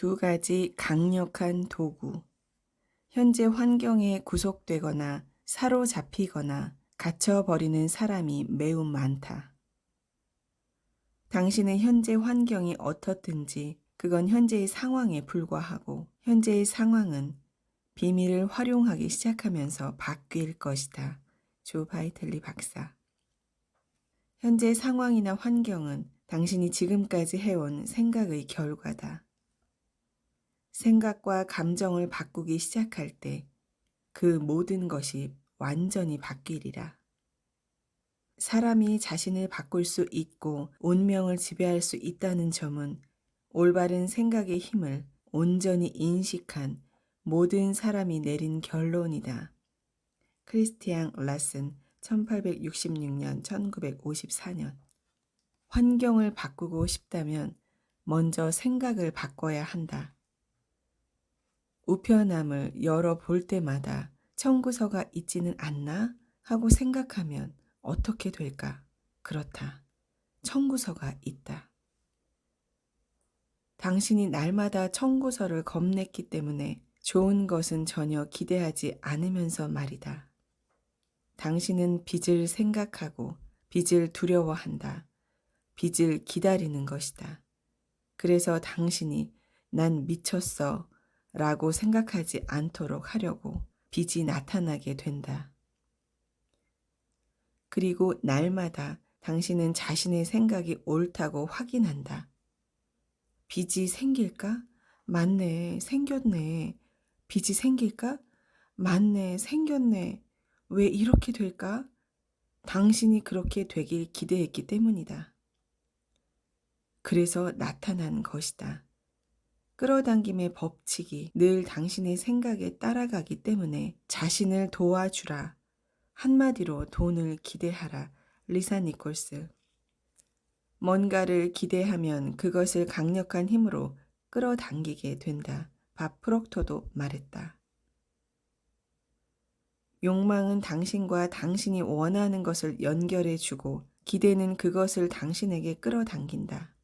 두 가지 강력한 도구. 현재 환경에 구속되거나 사로잡히거나 갇혀버리는 사람이 매우 많다. 당신의 현재 환경이 어떻든지 그건 현재의 상황에 불과하고 현재의 상황은 비밀을 활용하기 시작하면서 바뀔 것이다. 조 바이틀리 박사. 현재 상황이나 환경은 당신이 지금까지 해온 생각의 결과다. 생각과 감정을 바꾸기 시작할 때 그 모든 것이 완전히 바뀌리라. 사람이 자신을 바꿀 수 있고 운명을 지배할 수 있다는 점은 올바른 생각의 힘을 온전히 인식한 모든 사람이 내린 결론이다. 크리스티앙 라슨 1866년 1954년. 환경을 바꾸고 싶다면 먼저 생각을 바꿔야 한다. 우편함을 열어볼 때마다 청구서가 있지는 않나 하고 생각하면 어떻게 될까? 그렇다. 청구서가 있다. 당신이 날마다 청구서를 겁냈기 때문에 좋은 것은 전혀 기대하지 않으면서 말이다. 당신은 빚을 생각하고 빚을 두려워한다. 빚을 기다리는 것이다. 그래서 당신이 난 미쳤어 라고 생각하지 않도록 하려고 빚이 나타나게 된다. 그리고 날마다 당신은 자신의 생각이 옳다고 확인한다. 빚이 생길까? 맞네, 생겼네. 빚이 생길까? 맞네, 생겼네. 왜 이렇게 될까? 당신이 그렇게 되길 기대했기 때문이다. 그래서 나타난 것이다. 끌어당김의 법칙이 늘 당신의 생각에 따라가기 때문에 자신을 도와주라. 한마디로 돈을 기대하라. 리사 니콜스. 뭔가를 기대하면 그것을 강력한 힘으로 끌어당기게 된다. 밥 프록토도 말했다. 욕망은 당신과 당신이 원하는 것을 연결해주고 기대는 그것을 당신에게 끌어당긴다.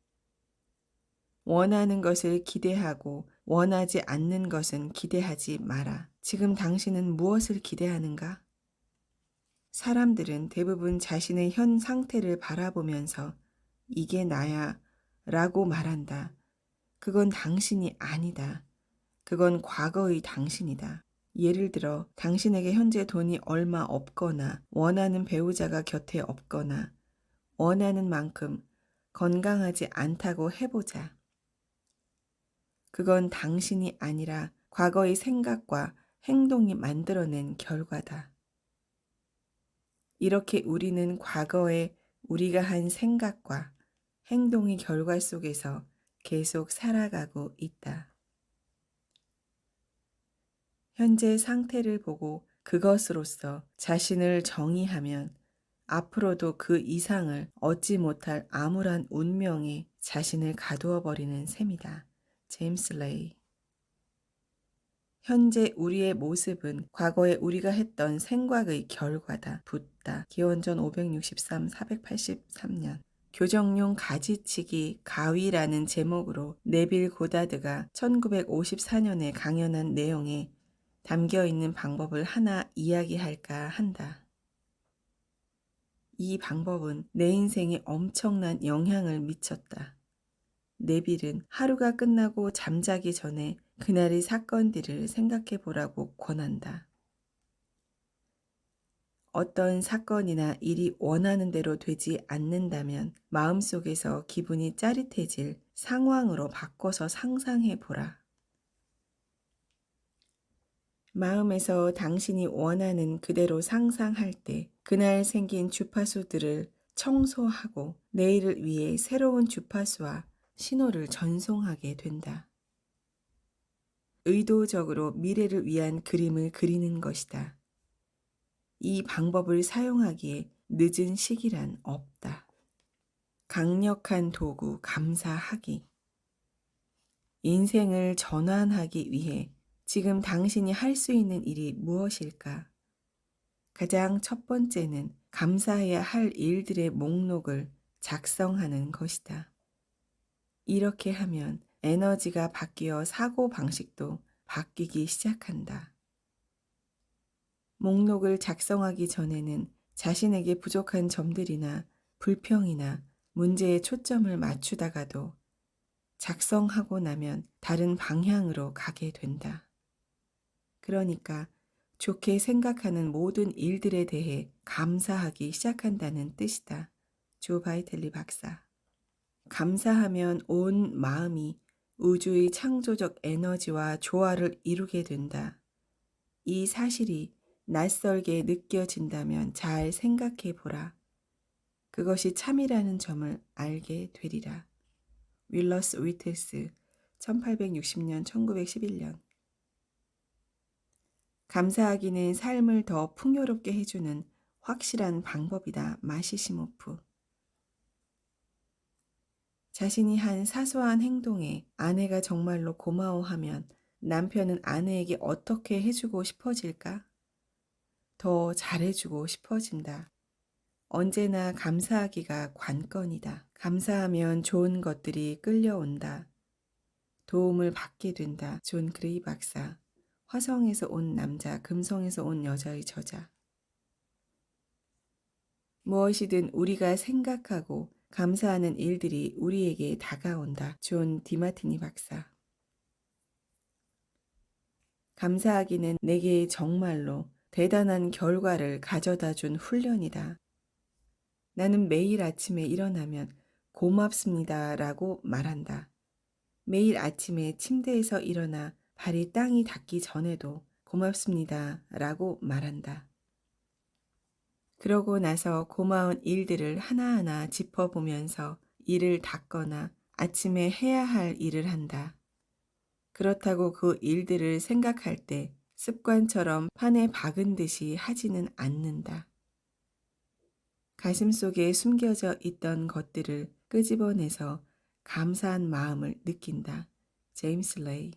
원하는 것을 기대하고 원하지 않는 것은 기대하지 마라. 지금 당신은 무엇을 기대하는가? 사람들은 대부분 자신의 현 상태를 바라보면서 이게 나야 라고 말한다. 그건 당신이 아니다. 그건 과거의 당신이다. 예를 들어 당신에게 현재 돈이 얼마 없거나 원하는 배우자가 곁에 없거나 원하는 만큼 건강하지 않다고 해보자. 그건 당신이 아니라 과거의 생각과 행동이 만들어낸 결과다. 이렇게 우리는 과거에 우리가 한 생각과 행동의 결과 속에서 계속 살아가고 있다. 현재 상태를 보고 그것으로서 자신을 정의하면 앞으로도 그 이상을 얻지 못할 암울한 운명에 자신을 가두어 버리는 셈이다. 제임스 레이. 현재 우리의 모습은 과거에 우리가 했던 생각의 결과다. 붓다. 기원전 563, 483년. 교정용 가지치기 가위라는 제목으로 네빌 고다드가 1954년에 강연한 내용에 담겨있는 방법을 하나 이야기할까 한다. 이 방법은 내 인생에 엄청난 영향을 미쳤다. 네빌은 하루가 끝나고 잠자기 전에 그날의 사건들을 생각해 보라고 권한다. 어떤 사건이나 일이 원하는 대로 되지 않는다면 마음속에서 기분이 짜릿해질 상황으로 바꿔서 상상해 보라. 마음에서 당신이 원하는 그대로 상상할 때 그날 생긴 주파수들을 청소하고 내일을 위해 새로운 주파수와 신호를 전송하게 된다. 의도적으로 미래를 위한 그림을 그리는 것이다. 이 방법을 사용하기에 늦은 시기란 없다. 강력한 도구 감사하기. 인생을 전환하기 위해 지금 당신이 할 수 있는 일이 무엇일까? 가장 첫 번째는 감사해야 할 일들의 목록을 작성하는 것이다. 이렇게 하면 에너지가 바뀌어 사고 방식도 바뀌기 시작한다. 목록을 작성하기 전에는 자신에게 부족한 점들이나 불평이나 문제에 초점을 맞추다가도 작성하고 나면 다른 방향으로 가게 된다. 그러니까 좋게 생각하는 모든 일들에 대해 감사하기 시작한다는 뜻이다. 조 바이텔리 박사. 감사하면 온 마음이 우주의 창조적 에너지와 조화를 이루게 된다. 이 사실이 낯설게 느껴진다면 잘 생각해 보라. 그것이 참이라는 점을 알게 되리라. 윌러스 위틀스 1860년 1911년. 감사하기는 삶을 더 풍요롭게 해주는 확실한 방법이다. 마시시모프. 자신이 한 사소한 행동에 아내가 정말로 고마워하면 남편은 아내에게 어떻게 해주고 싶어질까? 더 잘해주고 싶어진다. 언제나 감사하기가 관건이다. 감사하면 좋은 것들이 끌려온다. 도움을 받게 된다. 존 그레이 박사. 화성에서 온 남자, 금성에서 온 여자의 저자. 무엇이든 우리가 생각하고 감사하는 일들이 우리에게 다가온다. 존 디마티니 박사. 감사하기는 내게 정말로 대단한 결과를 가져다 준 훈련이다. 나는 매일 아침에 일어나면 고맙습니다 라고 말한다. 매일 아침에 침대에서 일어나 발이 땅이 닿기 전에도 고맙습니다 라고 말한다. 그러고 나서 고마운 일들을 하나하나 짚어보면서 일을 닦거나 아침에 해야 할 일을 한다. 그렇다고 그 일들을 생각할 때 습관처럼 판에 박은 듯이 하지는 않는다. 가슴 속에 숨겨져 있던 것들을 끄집어내서 감사한 마음을 느낀다. 제임스 레이.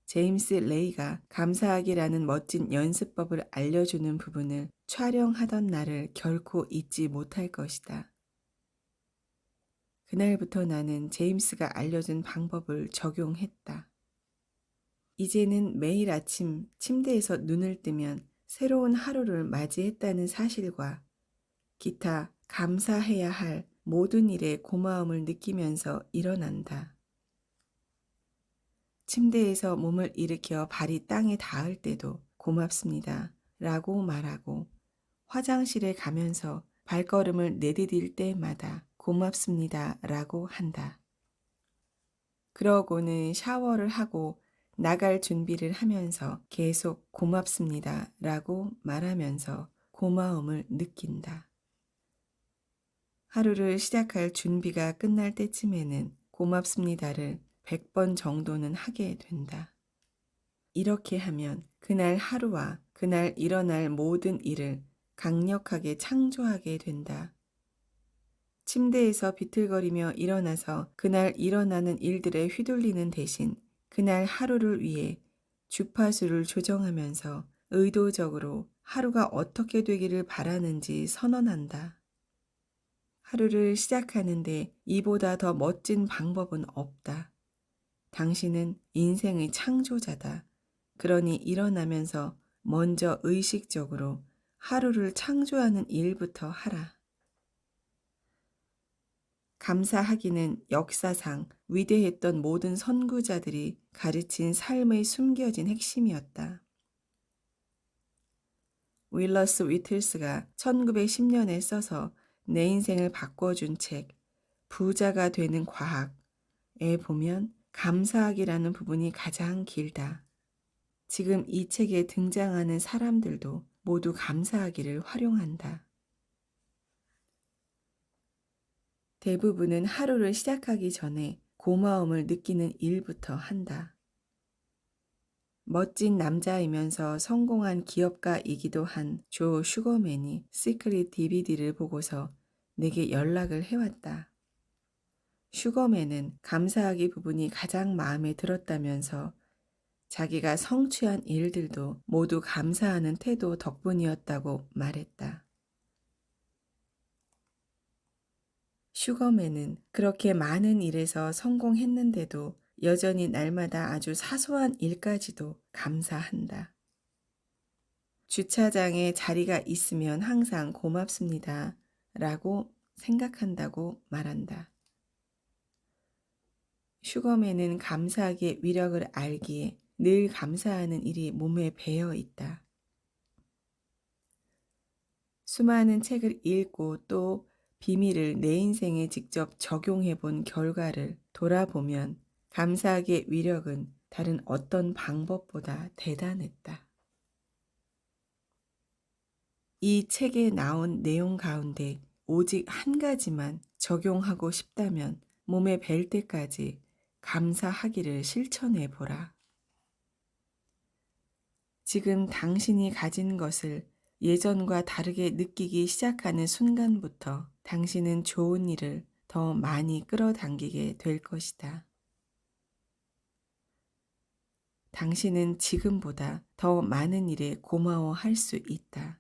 제임스 레이가 감사하기라는 멋진 연습법을 알려주는 부분을 촬영하던 날을 결코 잊지 못할 것이다. 그날부터 나는 제임스가 알려준 방법을 적용했다. 이제는 매일 아침 침대에서 눈을 뜨면 새로운 하루를 맞이했다는 사실과 기타 감사해야 할 모든 일에 고마움을 느끼면서 일어난다. 침대에서 몸을 일으켜 발이 땅에 닿을 때도 고맙습니다 라고 말하고 화장실에 가면서 발걸음을 내디딜 때마다 고맙습니다 라고 한다. 그러고는 샤워를 하고 나갈 준비를 하면서 계속 고맙습니다 라고 말하면서 고마움을 느낀다. 하루를 시작할 준비가 끝날 때쯤에는 고맙습니다를 100번 정도는 하게 된다. 이렇게 하면 그날 하루와 그날 일어날 모든 일을 강력하게 창조하게 된다. 침대에서 비틀거리며 일어나서 그날 일어나는 일들에 휘둘리는 대신 그날 하루를 위해 주파수를 조정하면서 의도적으로 하루가 어떻게 되기를 바라는지 선언한다. 하루를 시작하는데 이보다 더 멋진 방법은 없다. 당신은 인생의 창조자다. 그러니 일어나면서 먼저 의식적으로 하루를 창조하는 일부터 하라. 감사하기는 역사상 위대했던 모든 선구자들이 가르친 삶의 숨겨진 핵심이었다. 윌러스 위틀스가 1910년에 써서 내 인생을 바꿔준 책 부자가 되는 과학에 보면 감사하기라는 부분이 가장 길다. 지금 이 책에 등장하는 사람들도 모두 감사하기를 활용한다. 대부분은 하루를 시작하기 전에 고마움을 느끼는 일부터 한다. 멋진 남자이면서 성공한 기업가이기도 한 조 슈거맨이 시크릿 DVD를 보고서 내게 연락을 해왔다. 슈거맨은 감사하기 부분이 가장 마음에 들었다면서 자기가 성취한 일들도 모두 감사하는 태도 덕분이었다고 말했다. 슈거맨은 그렇게 많은 일에서 성공했는데도 여전히 날마다 아주 사소한 일까지도 감사한다. 주차장에 자리가 있으면 항상 고맙습니다. 라고 생각한다고 말한다. 슈거맨은 감사하기의 위력을 알기에 늘 감사하는 일이 몸에 배어 있다. 수많은 책을 읽고 또 비밀을 내 인생에 직접 적용해 본 결과를 돌아보면 감사하기의 위력은 다른 어떤 방법보다 대단했다. 이 책에 나온 내용 가운데 오직 한 가지만 적용하고 싶다면 몸에 뵐 때까지 감사하기를 실천해 보라. 지금 당신이 가진 것을 예전과 다르게 느끼기 시작하는 순간부터 당신은 좋은 일을 더 많이 끌어당기게 될 것이다. 당신은 지금보다 더 많은 일에 고마워할 수 있다.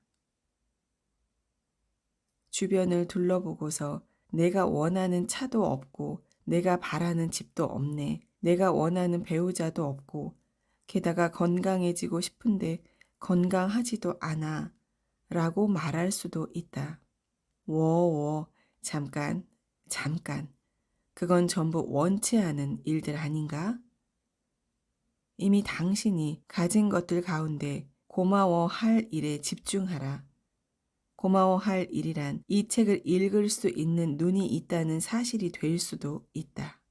주변을 둘러보고서 내가 원하는 차도 없고 내가 바라는 집도 없네. 내가 원하는 배우자도 없고 게다가 건강해지고 싶은데 건강하지도 않아 라고 말할 수도 있다. 워워 잠깐. 그건 전부 원치 않은 일들 아닌가? 이미 당신이 가진 것들 가운데 고마워할 일에 집중하라. 고마워할 일이란 이 책을 읽을 수 있는 눈이 있다는 사실이 될 수도 있다.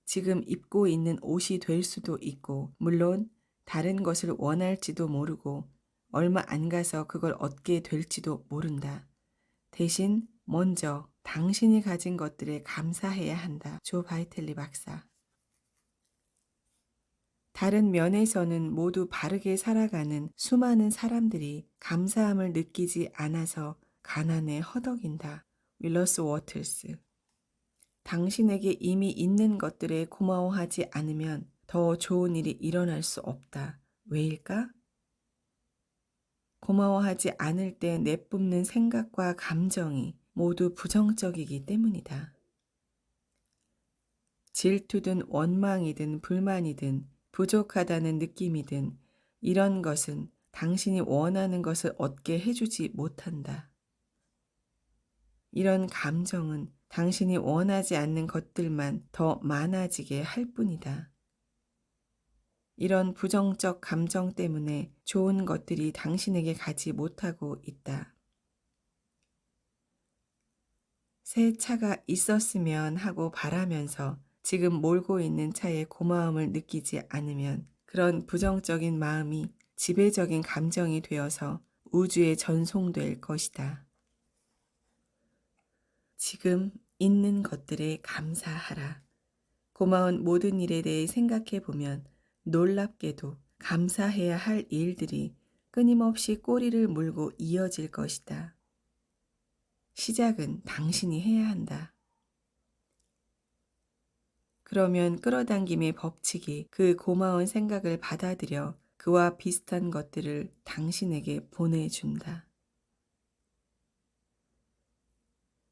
지금 입고 있는 옷이 될 수도 있고, 물론 다른 것을 원할지도 모르고 얼마 안 가서 그걸 얻게 될지도 모른다. 대신 먼저 당신이 가진 것들에 감사해야 한다. 조 바이텔리 박사. 다른 면에서는 모두 바르게 살아가는 수많은 사람들이 감사함을 느끼지 않아서 가난에 허덕인다. 윌러스 워틀스. 당신에게 이미 있는 것들에 고마워하지 않으면 더 좋은 일이 일어날 수 없다. 왜일까? 고마워하지 않을 때 내뿜는 생각과 감정이 모두 부정적이기 때문이다. 질투든 원망이든 불만이든 부족하다는 느낌이든 이런 것은 당신이 원하는 것을 얻게 해주지 못한다. 이런 감정은 당신이 원하지 않는 것들만 더 많아지게 할 뿐이다. 이런 부정적 감정 때문에 좋은 것들이 당신에게 가지 못하고 있다. 새 차가 있었으면 하고 바라면서 지금 몰고 있는 차에 고마움을 느끼지 않으면 그런 부정적인 마음이 지배적인 감정이 되어서 우주에 전송될 것이다. 지금 있는 것들에 감사하라. 고마운 모든 일에 대해 생각해 보면 놀랍게도 감사해야 할 일들이 끊임없이 꼬리를 물고 이어질 것이다. 시작은 당신이 해야 한다. 그러면 끌어당김의 법칙이 그 고마운 생각을 받아들여 그와 비슷한 것들을 당신에게 보내준다.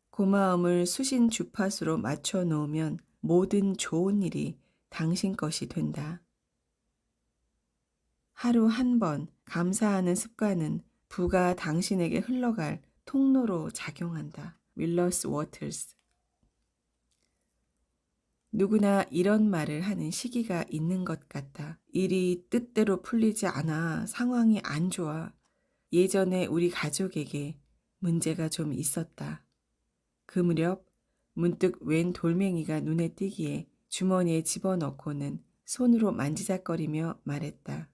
고마움을 수신 주파수로 맞춰 놓으면 모든 좋은 일이 당신 것이 된다. 하루 한 번 감사하는 습관은 부가 당신에게 흘러갈 통로로 작용한다. 윌러스 워틀스. 누구나 이런 말을 하는 시기가 있는 것 같다. 일이 뜻대로 풀리지 않아 상황이 안 좋아. 예전에 우리 가족에게 문제가 좀 있었다. 그 무렵 문득 웬 돌멩이가 눈에 띄기에 주머니에 집어넣고는 손으로 만지작거리며 말했다.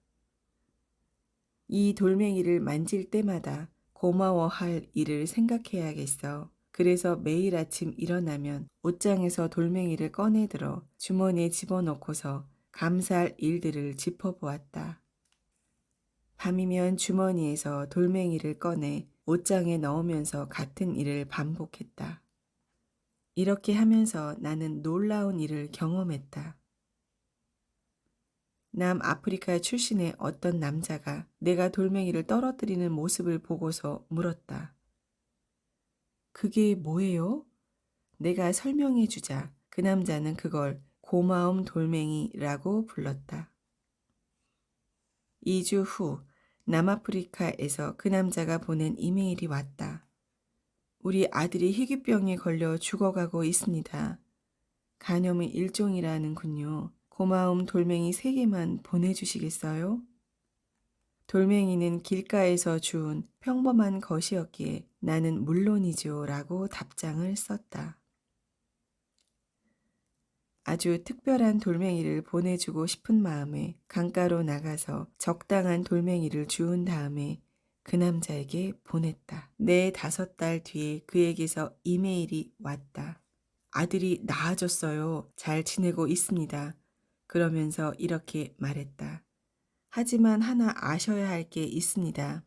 이 돌멩이를 만질 때마다 고마워할 일을 생각해야겠어. 그래서 매일 아침 일어나면 옷장에서 돌멩이를 꺼내들어 주머니에 집어넣고서 감사할 일들을 짚어보았다. 밤이면 주머니에서 돌멩이를 꺼내 옷장에 넣으면서 같은 일을 반복했다. 이렇게 하면서 나는 놀라운 일을 경험했다. 남아프리카 출신의 어떤 남자가 내가 돌멩이를 떨어뜨리는 모습을 보고서 물었다. 그게 뭐예요? 내가 설명해 주자. 그 남자는 그걸 고마움 돌멩이라고 불렀다. 2주 후 남아프리카에서 그 남자가 보낸 이메일이 왔다. 우리 아들이 희귀병에 걸려 죽어가고 있습니다. 간염의 일종이라는군요. 고마움 돌멩이 3개만 보내주시겠어요? 돌멩이는 길가에서 주운 평범한 것이었기에 나는 물론이죠 라고 답장을 썼다. 아주 특별한 돌멩이를 보내주고 싶은 마음에 강가로 나가서 적당한 돌멩이를 주운 다음에 그 남자에게 보냈다. 4-5달 뒤에 그에게서 이메일이 왔다. 아들이 나아졌어요. 잘 지내고 있습니다. 그러면서 이렇게 말했다. 하지만 하나 아셔야 할 게 있습니다.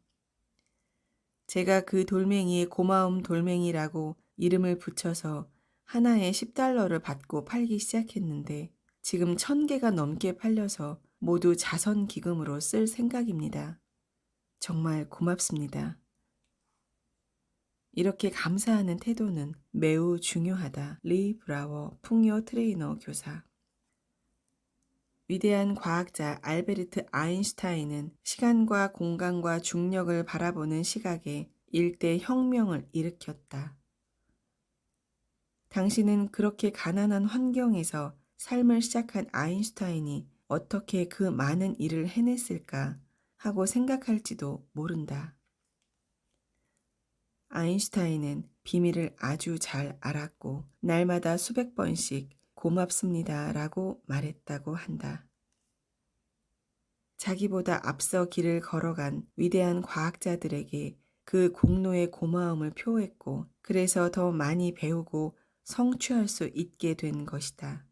제가 그 돌멩이에 고마움 돌멩이라고 이름을 붙여서 하나에 $10를 받고 팔기 시작했는데 지금 1,000개가 넘게 팔려서 모두 자선 기금으로 쓸 생각입니다. 정말 고맙습니다. 이렇게 감사하는 태도는 매우 중요하다. 리 브라워 풍요 트레이너 교사. 위대한 과학자 알베르트 아인슈타인은 시간과 공간과 중력을 바라보는 시각에 일대 혁명을 일으켰다. 당신은 그렇게 가난한 환경에서 삶을 시작한 아인슈타인이 어떻게 그 많은 일을 해냈을까 하고 생각할지도 모른다. 아인슈타인은 비밀을 아주 잘 알았고 날마다 수백 번씩 고맙습니다 라고 말했다고 한다. 자기보다 앞서 길을 걸어간 위대한 과학자들에게 그 공로의 고마움을 표했고 그래서 더 많이 배우고 성취할 수 있게 된 것이다.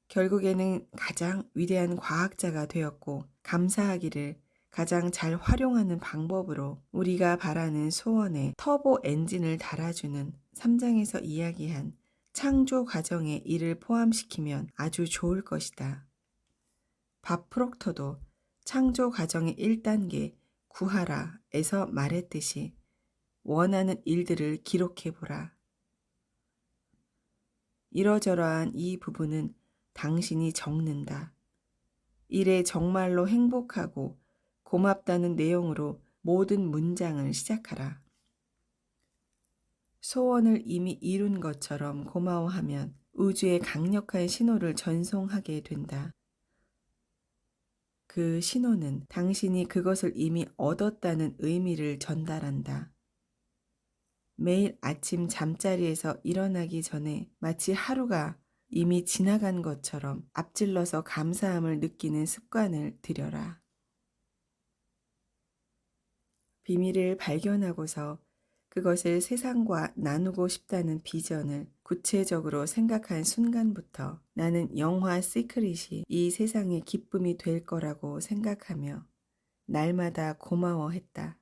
결국에는 가장 위대한 과학자가 되었고 감사하기를 가장 잘 활용하는 방법으로 우리가 바라는 소원에 터보 엔진을 달아주는 3장에서 이야기한 창조 과정에 이를 포함시키면 아주 좋을 것이다. 밥 프록터도 창조 과정의 1단계 구하라에서 말했듯이 원하는 일들을 기록해보라. 이러저러한 이 부분은 당신이 적는다. 일에 정말로 행복하고 고맙다는 내용으로 모든 문장을 시작하라. 소원을 이미 이룬 것처럼 고마워하면 우주의 강력한 신호를 전송하게 된다. 그 신호는 당신이 그것을 이미 얻었다는 의미를 전달한다. 매일 아침 잠자리에서 일어나기 전에 마치 하루가 이미 지나간 것처럼 앞질러서 감사함을 느끼는 습관을 들여라. 비밀을 발견하고서 그것을 세상과 나누고 싶다는 비전을 구체적으로 생각한 순간부터 나는 영화 시크릿이 이 세상의 기쁨이 될 거라고 생각하며 날마다 고마워했다.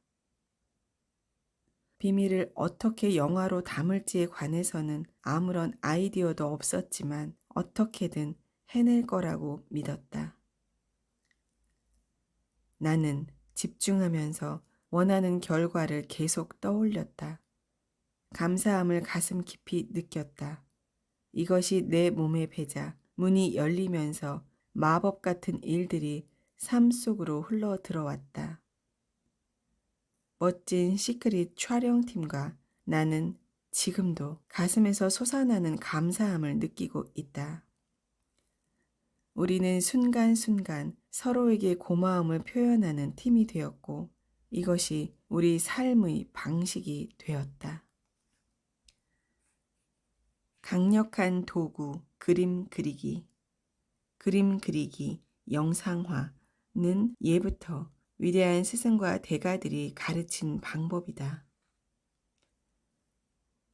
비밀을 어떻게 영화로 담을지에 관해서는 아무런 아이디어도 없었지만 어떻게든 해낼 거라고 믿었다. 나는 집중하면서 원하는 결과를 계속 떠올렸다. 감사함을 가슴 깊이 느꼈다. 이것이 내 몸에 배자 문이 열리면서 마법 같은 일들이 삶 속으로 흘러 들어왔다. 멋진 시크릿 촬영팀과 나는 지금도 가슴에서 솟아나는 감사함을 느끼고 있다. 우리는 순간순간 서로에게 고마움을 표현하는 팀이 되었고 이것이 우리 삶의 방식이 되었다. 강력한 도구, 그림 그리기. 그림 그리기, 영상화는 예부터 위대한 스승과 대가들이 가르친 방법이다.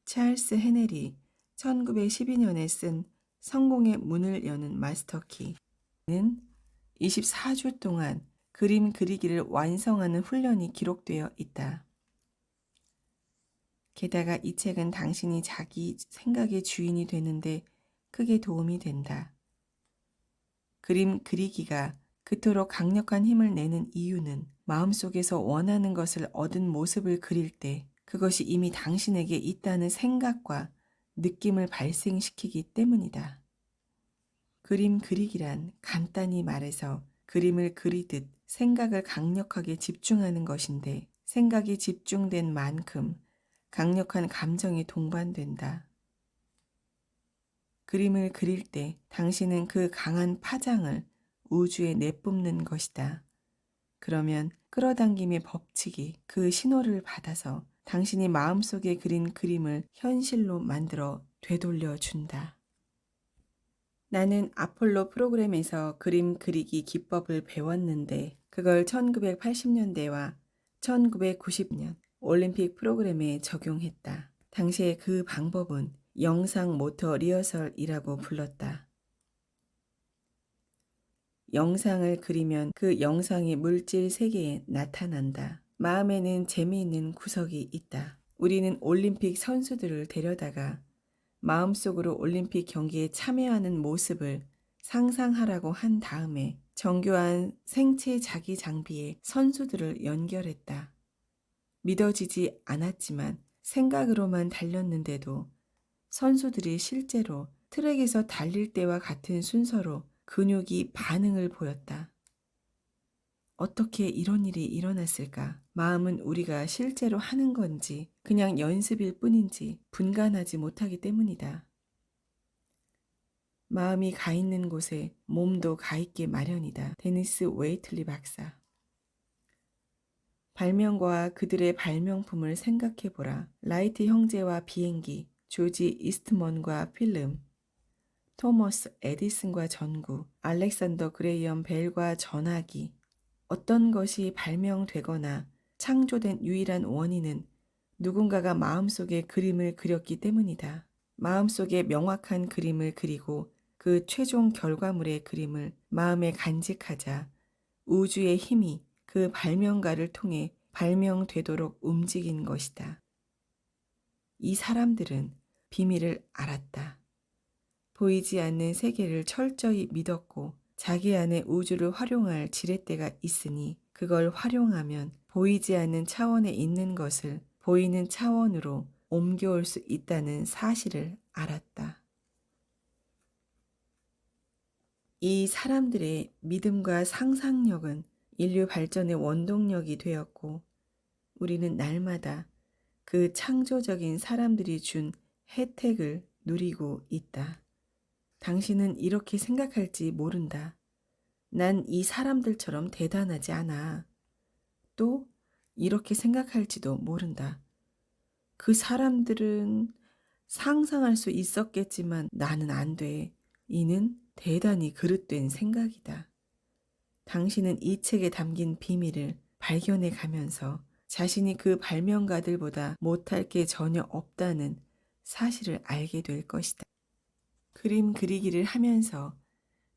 찰스 헤넬이 1912년에 쓴 성공의 문을 여는 마스터키는 24주 동안 그림 그리기를 완성하는 훈련이 기록되어 있다. 게다가 이 책은 당신이 자기 생각의 주인이 되는데 크게 도움이 된다. 그림 그리기가 그토록 강력한 힘을 내는 이유는 마음속에서 원하는 것을 얻은 모습을 그릴 때 그것이 이미 당신에게 있다는 생각과 느낌을 발생시키기 때문이다. 그림 그리기란 간단히 말해서 그림을 그리듯 생각을 강력하게 집중하는 것인데 생각이 집중된 만큼 강력한 감정이 동반된다. 그림을 그릴 때 당신은 그 강한 파장을 우주에 내뿜는 것이다. 그러면 끌어당김의 법칙이 그 신호를 받아서 당신이 마음속에 그린 그림을 현실로 만들어 되돌려 준다. 나는 아폴로 프로그램에서 그림 그리기 기법을 배웠는데 그걸 1980년대와 1990년 올림픽 프로그램에 적용했다. 당시에 그 방법은 영상 모터 리허설이라고 불렀다. 영상을 그리면 그 영상이 물질 세계에 나타난다. 마음에는 재미있는 구석이 있다. 우리는 올림픽 선수들을 데려다가 마음속으로 올림픽 경기에 참여하는 모습을 상상하라고 한 다음에 정교한 생체 자기 장비에 선수들을 연결했다. 믿어지지 않았지만 생각으로만 달렸는데도 선수들이 실제로 트랙에서 달릴 때와 같은 순서로 근육이 반응을 보였다. 어떻게 이런 일이 일어났을까? 마음은 우리가 실제로 하는 건지 그냥 연습일 뿐인지 분간하지 못하기 때문이다. 마음이 가 있는 곳에 몸도 가 있게 마련이다. 데니스 웨이틀리 박사. 발명가와 그들의 발명품을 생각해보라. 라이트 형제와 비행기, 조지 이스트먼과 필름, 토머스 에디슨과 전구, 알렉산더 그레이엄 벨과 전화기. 어떤 것이 발명되거나 창조된 유일한 원인은 누군가가 마음속에 그림을 그렸기 때문이다. 마음속에 명확한 그림을 그리고 그 최종 결과물의 그림을 마음에 간직하자 우주의 힘이 그 발명가를 통해 발명되도록 움직인 것이다. 이 사람들은 비밀을 알았다. 보이지 않는 세계를 철저히 믿었고 자기 안에 우주를 활용할 지렛대가 있으니 그걸 활용하면 보이지 않는 차원에 있는 것을 보이는 차원으로 옮겨올 수 있다는 사실을 알았다. 이 사람들의 믿음과 상상력은 인류 발전의 원동력이 되었고 우리는 날마다 그 창조적인 사람들이 준 혜택을 누리고 있다. 당신은 이렇게 생각할지 모른다. 난 이 사람들처럼 대단하지 않아. 또 이렇게 생각할지도 모른다. 그 사람들은 상상할 수 있었겠지만 나는 안 돼. 이는 대단히 그릇된 생각이다. 당신은 이 책에 담긴 비밀을 발견해 가면서 자신이 그 발명가들보다 못할 게 전혀 없다는 사실을 알게 될 것이다. 그림 그리기를 하면서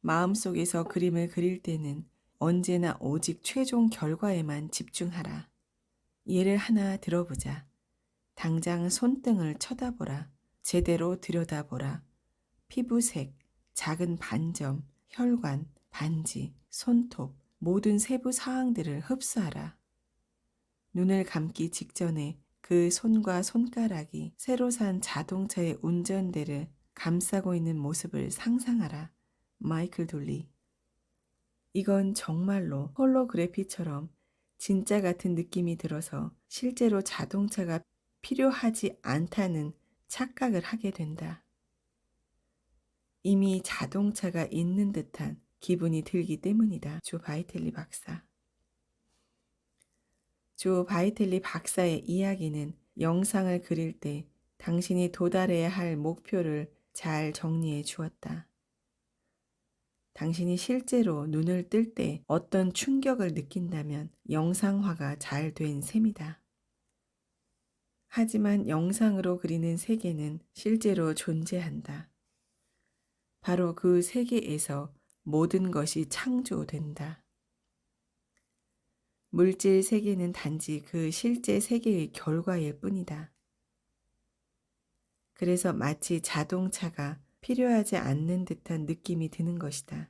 마음속에서 그림을 그릴 때는 언제나 오직 최종 결과에만 집중하라. 예를 하나 들어보자. 당장 손등을 쳐다보라. 제대로 들여다보라. 피부색, 작은 반점, 혈관, 반지, 손톱, 모든 세부 사항들을 흡수하라. 눈을 감기 직전에 그 손과 손가락이 새로 산 자동차의 운전대를 감싸고 있는 모습을 상상하라. 마이클 돌리. 이건 정말로 홀로그래피처럼 진짜 같은 느낌이 들어서 실제로 자동차가 필요하지 않다는 착각을 하게 된다. 이미 자동차가 있는 듯한 기분이 들기 때문이다. 조 바이텔리 박사. 조 바이텔리 박사의 이야기는 영상을 그릴 때 당신이 도달해야 할 목표를 잘 정리해 주었다. 당신이 실제로 눈을 뜰 때 어떤 충격을 느낀다면 영상화가 잘 된 셈이다. 하지만 영상으로 그리는 세계는 실제로 존재한다. 바로 그 세계에서 모든 것이 창조된다. 물질 세계는 단지 그 실제 세계의 결과일 뿐이다. 그래서 마치 자동차가 필요하지 않는 듯한 느낌이 드는 것이다.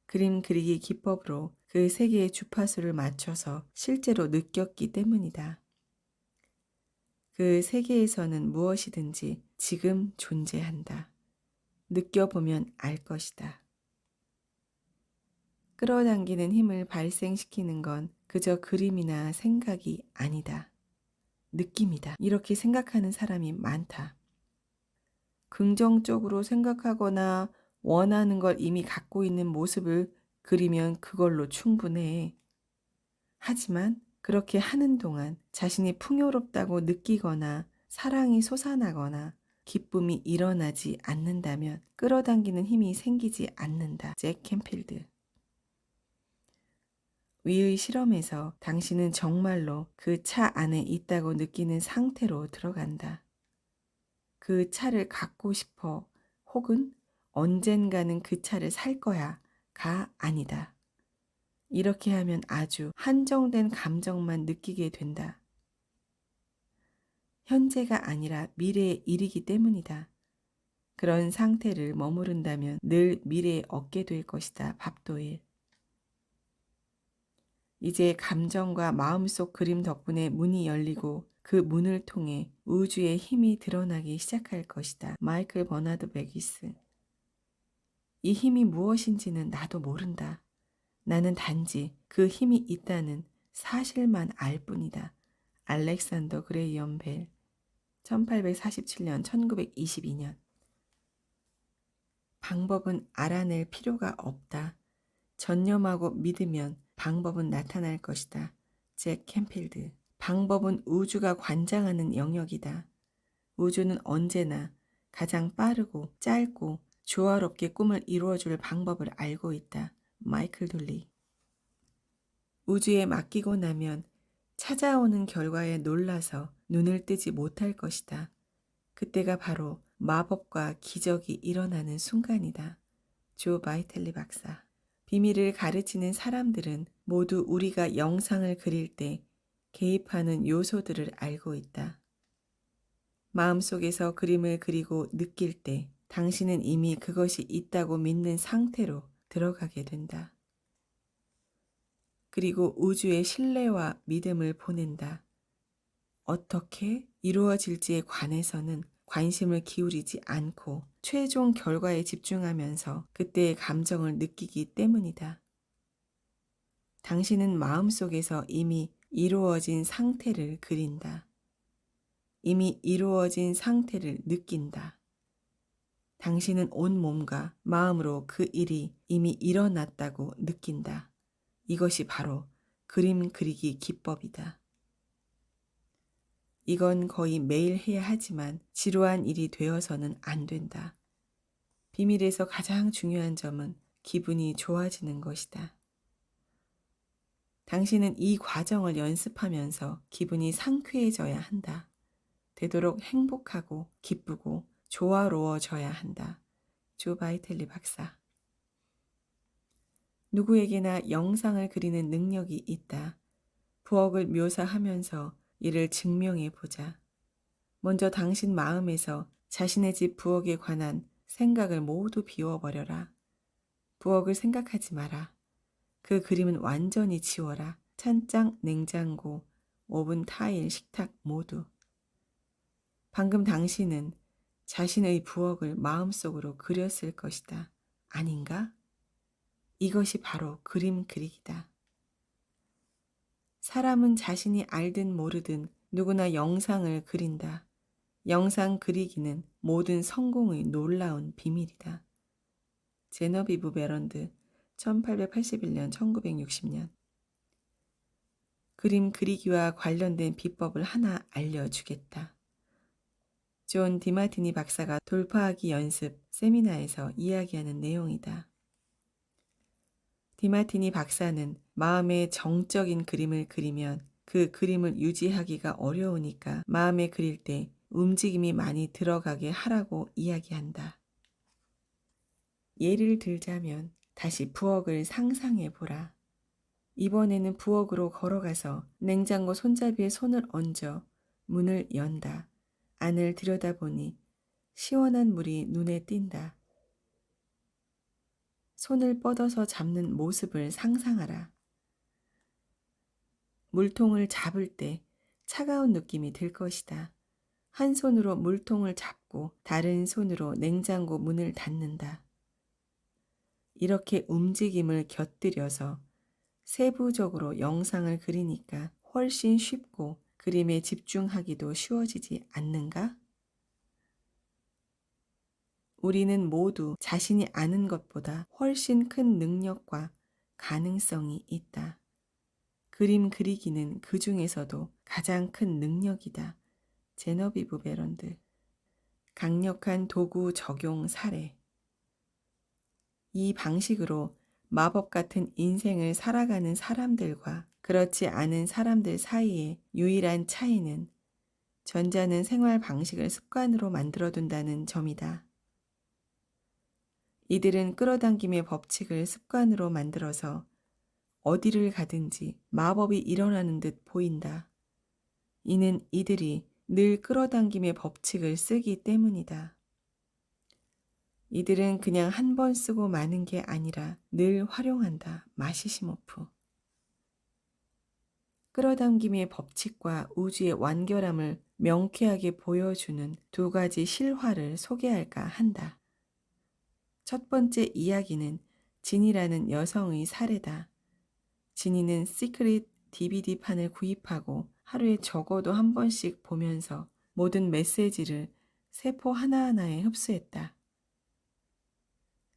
그림 그리기 기법으로 그 세계의 주파수를 맞춰서 실제로 느꼈기 때문이다. 그 세계에서는 무엇이든지 지금 존재한다. 느껴보면 알 것이다. 끌어당기는 힘을 발생시키는 건 그저 그림이나 생각이 아니다. 느낌이다. 이렇게 생각하는 사람이 많다. 긍정적으로 생각하거나 원하는 걸 이미 갖고 있는 모습을 그리면 그걸로 충분해. 하지만 그렇게 하는 동안 자신이 풍요롭다고 느끼거나 사랑이 솟아나거나 기쁨이 일어나지 않는다면 끌어당기는 힘이 생기지 않는다. 잭 캔필드. 위의 실험에서 당신은 정말로 그 차 안에 있다고 느끼는 상태로 들어간다. 그 차를 갖고 싶어 혹은 언젠가는 그 차를 살 거야가 아니다. 이렇게 하면 아주 한정된 감정만 느끼게 된다. 현재가 아니라 미래의 일이기 때문이다. 그런 상태를 머무른다면 늘 미래에 얻게 될 것이다. 밥도일. 이제 감정과 마음속 그림 덕분에 문이 열리고 그 문을 통해 우주의 힘이 드러나기 시작할 것이다. 마이클 버나드 베기스. 이 힘이 무엇인지는 나도 모른다. 나는 단지 그 힘이 있다는 사실만 알 뿐이다. 알렉산더 그레이엄 벨. 1847년 1922년. 방법은 알아낼 필요가 없다. 전념하고 믿으면 방법은 나타날 것이다. 잭 캔필드. 방법은 우주가 관장하는 영역이다. 우주는 언제나 가장 빠르고 짧고 조화롭게 꿈을 이루어줄 방법을 알고 있다. 마이클 둘리. 우주에 맡기고 나면 찾아오는 결과에 놀라서 눈을 뜨지 못할 것이다. 그때가 바로 마법과 기적이 일어나는 순간이다. 조 바이텔리 박사. 비밀을 가르치는 사람들은 모두 우리가 영상을 그릴 때 개입하는 요소들을 알고 있다. 마음속에서 그림을 그리고 느낄 때 당신은 이미 그것이 있다고 믿는 상태로 들어가게 된다. 그리고 우주의 신뢰와 믿음을 보낸다. 어떻게 이루어질지에 관해서는 관심을 기울이지 않고 최종 결과에 집중하면서 그때의 감정을 느끼기 때문이다. 당신은 마음속에서 이미 이루어진 상태를 그린다. 이미 이루어진 상태를 느낀다. 당신은 온 몸과 마음으로 그 일이 이미 일어났다고 느낀다. 이것이 바로 그림 그리기 기법이다. 이건 거의 매일 해야 하지만 지루한 일이 되어서는 안 된다. 비밀에서 가장 중요한 점은 기분이 좋아지는 것이다. 당신은 이 과정을 연습하면서 기분이 상쾌해져야 한다. 되도록 행복하고 기쁘고 조화로워져야 한다. 조 바이텔리 박사. 누구에게나 영상을 그리는 능력이 있다. 부엌을 묘사하면서 이를 증명해 보자. 먼저 당신 마음에서 자신의 집 부엌에 관한 생각을 모두 비워버려라. 부엌을 생각하지 마라. 그 그림은 완전히 지워라. 찬장, 냉장고, 오븐, 타일, 식탁 모두. 방금 당신은 자신의 부엌을 마음속으로 그렸을 것이다. 아닌가? 이것이 바로 그림 그리기다. 사람은 자신이 알든 모르든 누구나 영상을 그린다. 영상 그리기는 모든 성공의 놀라운 비밀이다. 제너비브 베런드 1881년 1960년. 그림 그리기와 관련된 비법을 하나 알려주겠다. 존 디마티니 박사가 돌파하기 연습 세미나에서 이야기하는 내용이다. 디마티니 박사는 마음의 정적인 그림을 그리면 그 그림을 유지하기가 어려우니까 마음에 그릴 때 움직임이 많이 들어가게 하라고 이야기한다. 예를 들자면 다시 부엌을 상상해 보라. 이번에는 부엌으로 걸어가서 냉장고 손잡이에 손을 얹어 문을 연다. 안을 들여다보니 시원한 물이 눈에 띈다. 손을 뻗어서 잡는 모습을 상상하라. 물통을 잡을 때 차가운 느낌이 들 것이다. 한 손으로 물통을 잡고 다른 손으로 냉장고 문을 닫는다. 이렇게 움직임을 곁들여서 세부적으로 영상을 그리니까 훨씬 쉽고 그림에 집중하기도 쉬워지지 않는가? 우리는 모두 자신이 아는 것보다 훨씬 큰 능력과 가능성이 있다. 그림 그리기는 그 중에서도 가장 큰 능력이다. 제너비브 베런드. 강력한 도구 적용 사례. 이 방식으로 마법 같은 인생을 살아가는 사람들과 그렇지 않은 사람들 사이의 유일한 차이는 전자는 생활 방식을 습관으로 만들어둔다는 점이다. 이들은 끌어당김의 법칙을 습관으로 만들어서 어디를 가든지 마법이 일어나는 듯 보인다. 이는 이들이 늘 끌어당김의 법칙을 쓰기 때문이다. 이들은 그냥 한 번 쓰고 마는 게 아니라 늘 활용한다. 마시시모프. 끌어당김의 법칙과 우주의 완결함을 명쾌하게 보여주는 두 가지 실화를 소개할까 한다. 첫 번째 이야기는 진이라는 여성의 사례다. 진이는 시크릿 DVD판을 구입하고 하루에 적어도 한 번씩 보면서 모든 메시지를 세포 하나하나에 흡수했다.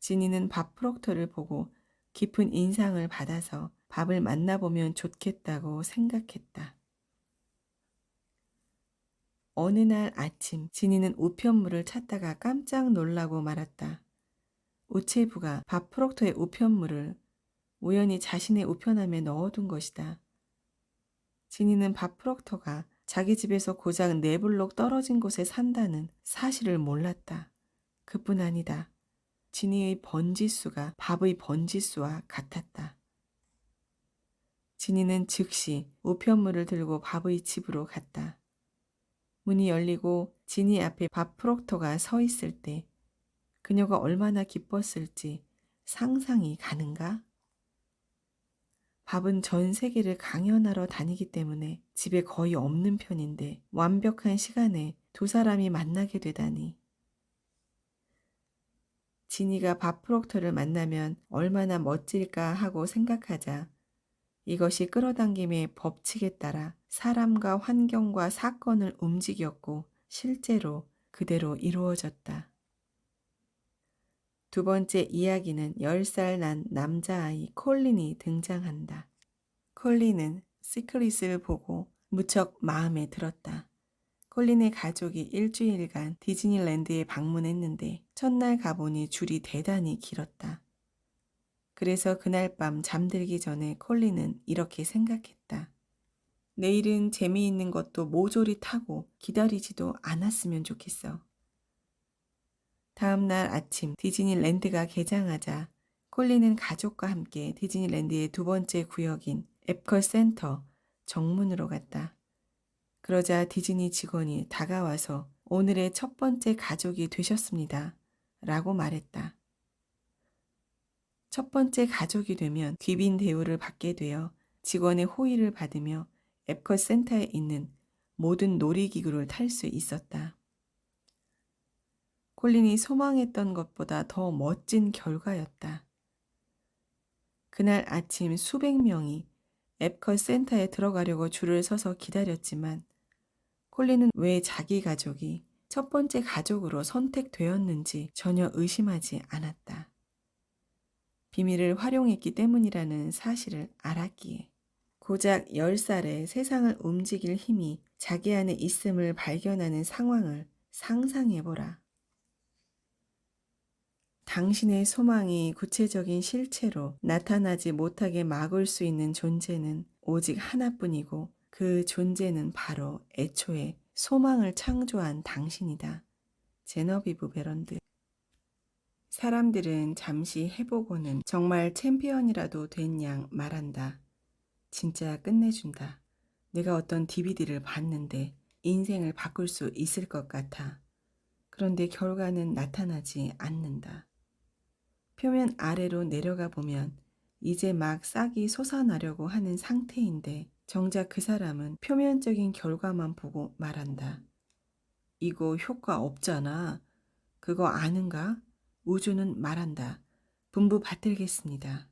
진이는 밥 프록터를 보고 깊은 인상을 받아서 밥을 만나보면 좋겠다고 생각했다. 어느 날 아침 진이는 우편물을 찾다가 깜짝 놀라고 말았다. 우체부가 밥 프록터의 우편물을 우연히 자신의 우편함에 넣어둔 것이다. 진이는 밥 프록터가 자기 집에서 고작 4블록 떨어진 곳에 산다는 사실을 몰랐다. 그뿐 아니다. 진이의 번지수가 밥의 번지수와 같았다. 진이는 즉시 우편물을 들고 밥의 집으로 갔다. 문이 열리고 진이 앞에 밥 프록터가 서 있을 때 그녀가 얼마나 기뻤을지 상상이 가는가? 밥은 전 세계를 강연하러 다니기 때문에 집에 거의 없는 편인데 완벽한 시간에 두 사람이 만나게 되다니. 진이가 밥 프록터를 만나면 얼마나 멋질까 하고 생각하자 이것이 끌어당김의 법칙에 따라 사람과 환경과 사건을 움직였고 실제로 그대로 이루어졌다. 두 번째 이야기는 10살 난 남자아이 콜린이 등장한다. 콜린은 시크릿을 보고 무척 마음에 들었다. 콜린의 가족이 일주일간 디즈니랜드에 방문했는데 첫날 가보니 줄이 대단히 길었다. 그래서 그날 밤 잠들기 전에 콜린은 이렇게 생각했다. 내일은 재미있는 것도 모조리 타고 기다리지도 않았으면 좋겠어. 다음 날 아침 디즈니랜드가 개장하자 콜린은 가족과 함께 디즈니랜드의 두 번째 구역인 앱컷 센터 정문으로 갔다. 그러자 디즈니 직원이 다가와서 오늘의 첫 번째 가족이 되셨습니다. 라고 말했다. 첫 번째 가족이 되면 귀빈 대우를 받게 되어 직원의 호의를 받으며 앱컷 센터에 있는 모든 놀이기구를 탈 수 있었다. 콜린이 소망했던 것보다 더 멋진 결과였다. 그날 아침 수백 명이 앱컷 센터에 들어가려고 줄을 서서 기다렸지만 콜린은 왜 자기 가족이 첫 번째 가족으로 선택되었는지 전혀 의심하지 않았다. 비밀을 활용했기 때문이라는 사실을 알았기에. 고작 10살에 세상을 움직일 힘이 자기 안에 있음을 발견하는 상황을 상상해보라. 당신의 소망이 구체적인 실체로 나타나지 못하게 막을 수 있는 존재는 오직 하나뿐이고 그 존재는 바로 애초에 소망을 창조한 당신이다. 제너비브 베런드. 사람들은 잠시 해보고는 정말 챔피언이라도 된 양 말한다. 진짜 끝내준다. 내가 어떤 DVD를 봤는데 인생을 바꿀 수 있을 것 같아. 그런데 결과는 나타나지 않는다. 표면 아래로 내려가 보면 이제 막 싹이 솟아나려고 하는 상태인데 정작 그 사람은 표면적인 결과만 보고 말한다. 이거 효과 없잖아. 그거 아는가? 우주는 말한다. 분부 받들겠습니다.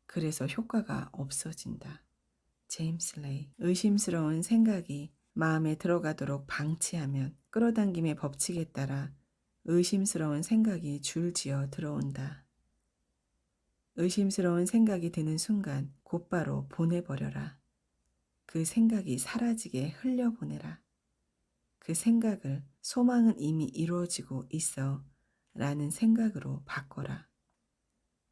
그래서 효과가 없어진다. 제임스 레이. 의심스러운 생각이 마음에 들어가도록 방치하면 끌어당김의 법칙에 따라 의심스러운 생각이 줄지어 들어온다. 의심스러운 생각이 드는 순간 곧바로 보내버려라. 그 생각이 사라지게 흘려보내라. 그 생각을 소망은 이미 이루어지고 있어 라는 생각으로 바꿔라.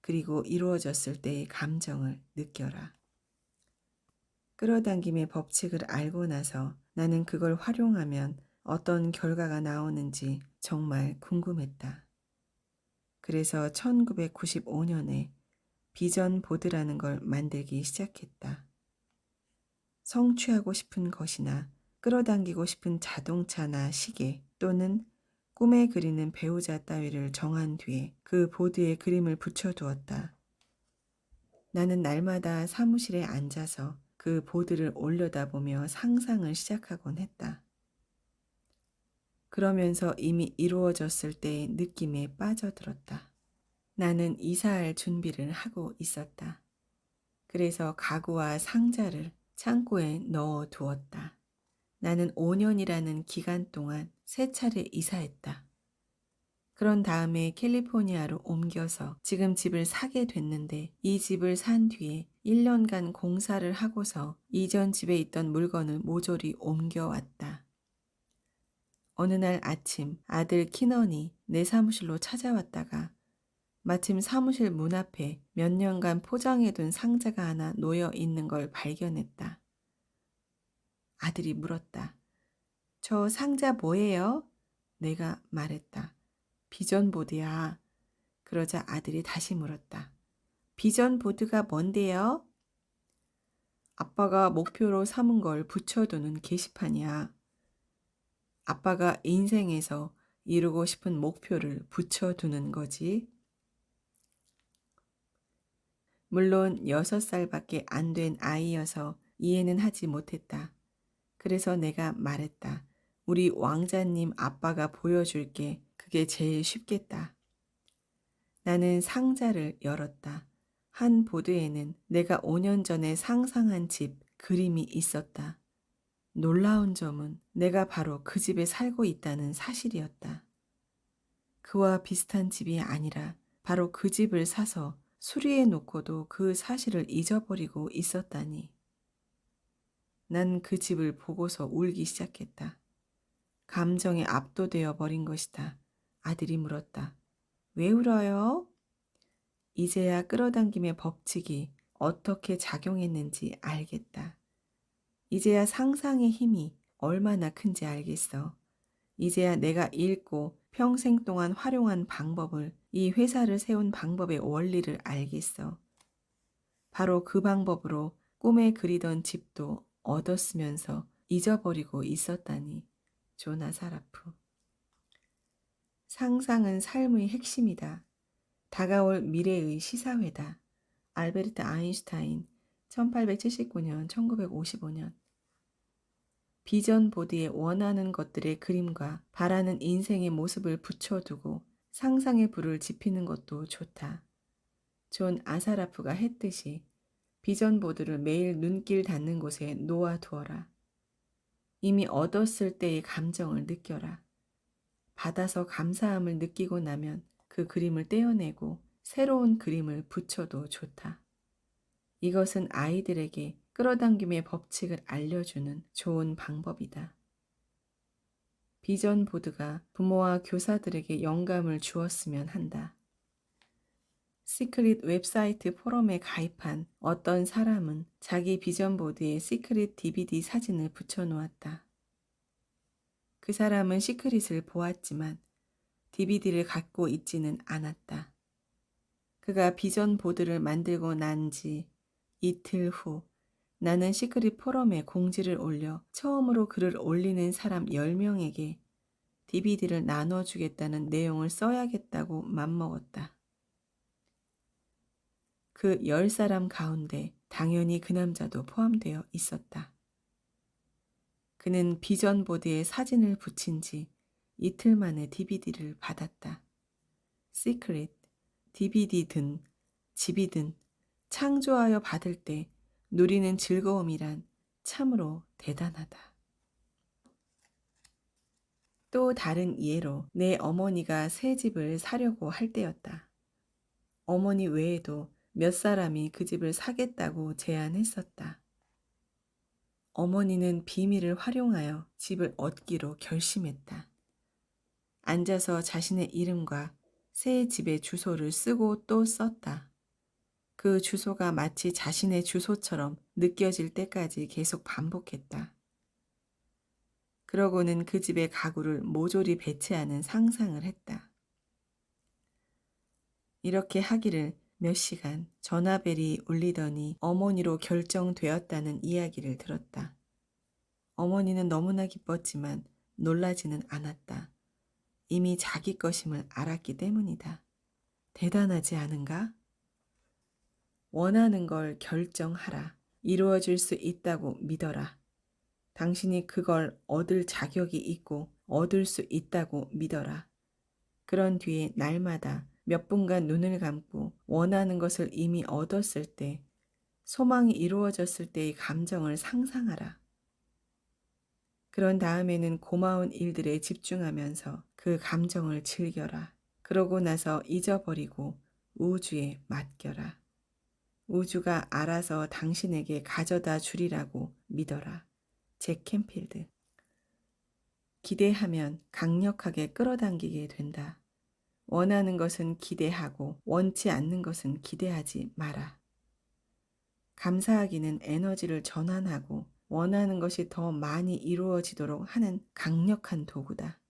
그리고 이루어졌을 때의 감정을 느껴라. 끌어당김의 법칙을 알고 나서 나는 그걸 활용하면 어떤 결과가 나오는지 정말 궁금했다. 그래서 1995년에 비전 보드라는 걸 만들기 시작했다. 성취하고 싶은 것이나 끌어당기고 싶은 자동차나 시계 또는 꿈에 그리는 배우자 따위를 정한 뒤에 그 보드에 그림을 붙여두었다. 나는 날마다 사무실에 앉아서 그 보드를 올려다보며 상상을 시작하곤 했다. 그러면서 이미 이루어졌을 때의 느낌에 빠져들었다. 나는 이사할 준비를 하고 있었다. 그래서 가구와 상자를 창고에 넣어 두었다. 나는 5년이라는 기간 동안 3차례 이사했다. 그런 다음에 캘리포니아로 옮겨서 지금 집을 사게 됐는데 이 집을 산 뒤에 1년간 공사를 하고서 이전 집에 있던 물건을 모조리 옮겨왔다. 어느 날 아침 아들 키넌이 내 사무실로 찾아왔다가 마침 사무실 문 앞에 몇 년간 포장해둔 상자가 하나 놓여 있는 걸 발견했다. 아들이 물었다. 저 상자 뭐예요? 내가 말했다. 비전보드야. 그러자 아들이 다시 물었다. 비전보드가 뭔데요? 아빠가 목표로 삼은 걸 붙여두는 게시판이야. 아빠가 인생에서 이루고 싶은 목표를 붙여두는 거지. 물론 6살밖에 안 된 아이여서 이해는 하지 못했다. 그래서 내가 말했다. 우리 왕자님 아빠가 보여줄게. 그게 제일 쉽겠다. 나는 상자를 열었다. 한 보드에는 내가 5년 전에 상상한 집 그림이 있었다. 놀라운 점은 내가 바로 그 집에 살고 있다는 사실이었다. 그와 비슷한 집이 아니라 바로 그 집을 사서 수리해 놓고도 그 사실을 잊어버리고 있었다니. 난 그 집을 보고서 울기 시작했다. 감정에 압도되어 버린 것이다. 아들이 물었다. 왜 울어요? 이제야 끌어당김의 법칙이 어떻게 작용했는지 알겠다. 이제야 상상의 힘이 얼마나 큰지 알겠어. 이제야 내가 읽고 평생 동안 활용한 방법을, 이 회사를 세운 방법의 원리를 알겠어. 바로 그 방법으로 꿈에 그리던 집도 얻었으면서 잊어버리고 있었다니. 존 아사라프. 상상은 삶의 핵심이다. 다가올 미래의 시사회다. 알베르트 아인슈타인 1879년 1955년. 비전 보드에 원하는 것들의 그림과 바라는 인생의 모습을 붙여두고 상상의 불을 지피는 것도 좋다. 존 아사라프가 했듯이 비전 보드를 매일 눈길 닿는 곳에 놓아두어라. 이미 얻었을 때의 감정을 느껴라. 받아서 감사함을 느끼고 나면 그 그림을 떼어내고 새로운 그림을 붙여도 좋다. 이것은 아이들에게 끌어당김의 법칙을 알려주는 좋은 방법이다. 비전 보드가 부모와 교사들에게 영감을 주었으면 한다. 시크릿 웹사이트 포럼에 가입한 어떤 사람은 자기 비전 보드에 시크릿 DVD 사진을 붙여놓았다. 그 사람은 시크릿을 보았지만 DVD를 갖고 있지는 않았다. 그가 비전 보드를 만들고 난 지 이틀 후 나는 시크릿 포럼에 공지를 올려 처음으로 글을 올리는 사람 10명에게 DVD를 나눠주겠다는 내용을 써야겠다고 맘먹었다. 그 10사람 가운데 당연히 그 남자도 포함되어 있었다. 그는 비전보드에 사진을 붙인 지 이틀 만에 DVD를 받았다. 시크릿, DVD든 집이든 창조하여 받을 때 누리는 즐거움이란 참으로 대단하다. 또 다른 예로 내 어머니가 새 집을 사려고 할 때였다. 어머니 외에도 몇 사람이 그 집을 사겠다고 제안했었다. 어머니는 비밀을 활용하여 집을 얻기로 결심했다. 앉아서 자신의 이름과 새 집의 주소를 쓰고 또 썼다. 그 주소가 마치 자신의 주소처럼 느껴질 때까지 계속 반복했다. 그러고는 그 집의 가구를 모조리 배치하는 상상을 했다. 이렇게 하기를 몇 시간 전화벨이 울리더니 어머니로 결정되었다는 이야기를 들었다. 어머니는 너무나 기뻤지만 놀라지는 않았다. 이미 자기 것임을 알았기 때문이다. 대단하지 않은가? 원하는 걸 결정하라. 이루어질 수 있다고 믿어라. 당신이 그걸 얻을 자격이 있고 얻을 수 있다고 믿어라. 그런 뒤에 날마다 몇 분간 눈을 감고 원하는 것을 이미 얻었을 때, 소망이 이루어졌을 때의 감정을 상상하라. 그런 다음에는 고마운 일들에 집중하면서 그 감정을 즐겨라. 그러고 나서 잊어버리고 우주에 맡겨라. 우주가 알아서 당신에게 가져다 주리라고 믿어라. 잭 캔필드. 기대하면 강력하게 끌어당기게 된다. 원하는 것은 기대하고 원치 않는 것은 기대하지 마라. 감사하기는 에너지를 전환하고 원하는 것이 더 많이 이루어지도록 하는 강력한 도구다.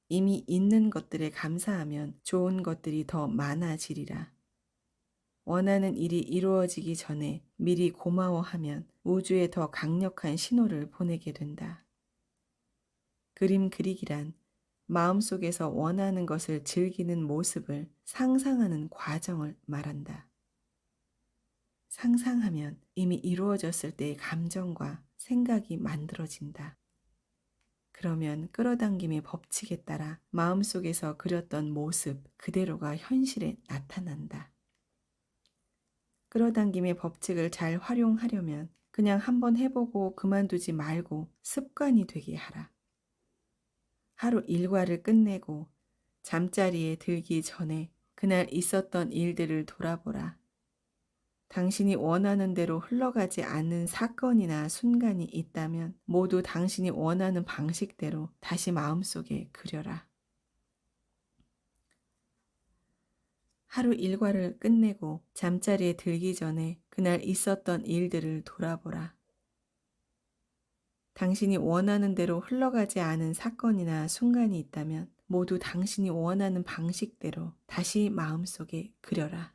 이미 있는 것들에 감사하면 좋은 것들이 더 많아지리라. 원하는 일이 이루어지기 전에 미리 고마워하면 우주에 더 강력한 신호를 보내게 된다. 그림 그리기란 마음속에서 원하는 것을 즐기는 모습을 상상하는 과정을 말한다. 상상하면 이미 이루어졌을 때의 감정과 생각이 만들어진다. 그러면 끌어당김의 법칙에 따라 마음속에서 그렸던 모습 그대로가 현실에 나타난다. 끌어당김의 법칙을 잘 활용하려면 그냥 한번 해보고 그만두지 말고 습관이 되게 하라. 하루 일과를 끝내고 잠자리에 들기 전에 그날 있었던 일들을 돌아보라. 당신이 원하는 대로 흘러가지 않는 사건이나 순간이 있다면 모두 당신이 원하는 방식대로 다시 마음속에 그려라. 하루 일과를 끝내고 잠자리에 들기 전에 그날 있었던 일들을 돌아보라. 당신이 원하는 대로 흘러가지 않은 사건이나 순간이 있다면 모두 당신이 원하는 방식대로 다시 마음속에 그려라.